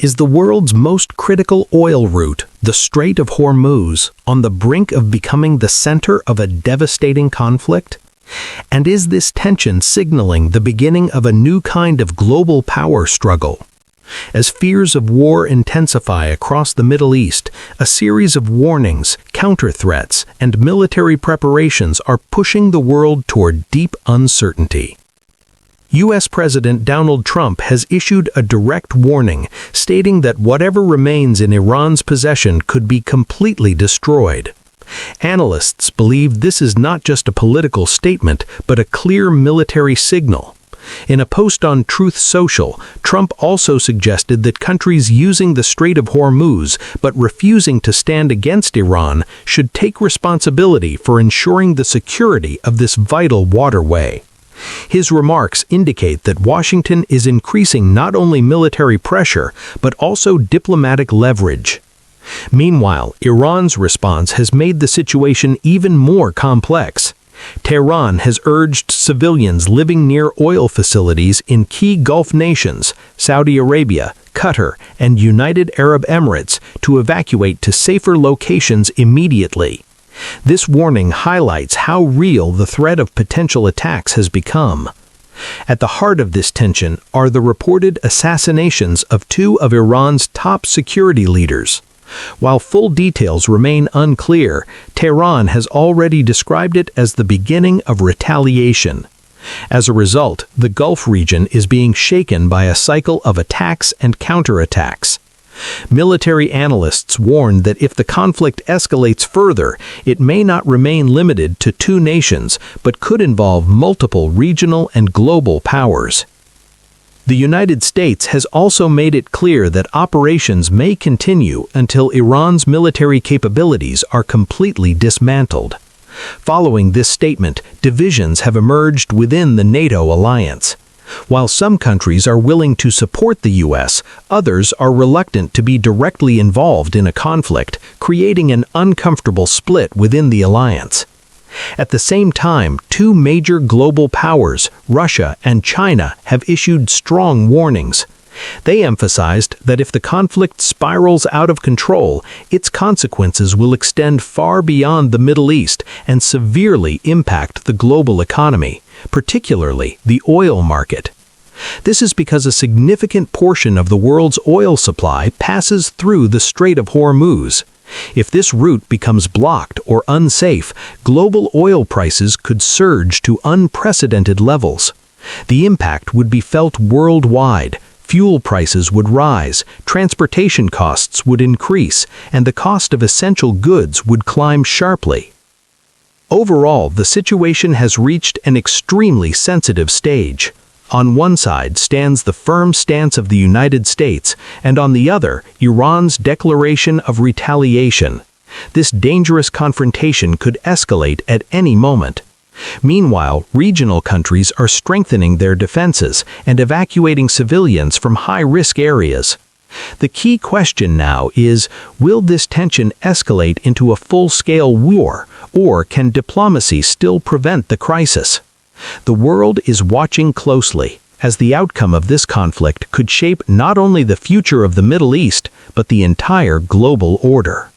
Is the world's most critical oil route, the Strait of Hormuz, on the brink of becoming the center of a devastating conflict? And is this tension signaling the beginning of a new kind of global power struggle? As fears of war intensify across the Middle East, a series of warnings, counter-threats, and military preparations are pushing the world toward deep uncertainty. U.S. President Donald Trump has issued a direct warning, stating that whatever remains in Iran's possession could be completely destroyed. Analysts believe this is not just a political statement, but a clear military signal. In a post on Truth Social, Trump also suggested that countries using the Strait of Hormuz but refusing to stand against Iran should take responsibility for ensuring the security of this vital waterway. His remarks indicate that Washington is increasing not only military pressure, but also diplomatic leverage. Meanwhile, Iran's response has made the situation even more complex. Tehran has urged civilians living near oil facilities in key Gulf nations, Saudi Arabia, Qatar, and United Arab Emirates, to evacuate to safer locations immediately. This warning highlights how real the threat of potential attacks has become. At the heart of this tension are the reported assassinations of two of Iran's top security leaders. While full details remain unclear, Tehran has already described it as the beginning of retaliation. As a result, the Gulf region is being shaken by a cycle of attacks and counterattacks. Military analysts warn that if the conflict escalates further, it may not remain limited to two nations, but could involve multiple regional and global powers. The United States has also made it clear that operations may continue until Iran's military capabilities are completely dismantled. Following this statement, divisions have emerged within the NATO alliance. While some countries are willing to support the U.S., others are reluctant to be directly involved in a conflict, creating an uncomfortable split within the alliance. At the same time, two major global powers, Russia and China, have issued strong warnings. They emphasized that if the conflict spirals out of control, its consequences will extend far beyond the Middle East and severely impact the global economy, particularly the oil market. This is because a significant portion of the world's oil supply passes through the Strait of Hormuz. If this route becomes blocked or unsafe, global oil prices could surge to unprecedented levels. The impact would be felt worldwide. Fuel prices would rise, transportation costs would increase, and the cost of essential goods would climb sharply. Overall, the situation has reached an extremely sensitive stage. On one side stands the firm stance of the United States, and on the other, Iran's declaration of retaliation. This dangerous confrontation could escalate at any moment. Meanwhile, regional countries are strengthening their defenses and evacuating civilians from high-risk areas. The key question now is, will this tension escalate into a full-scale war, or can diplomacy still prevent the crisis? The world is watching closely, as the outcome of this conflict could shape not only the future of the Middle East, but the entire global order.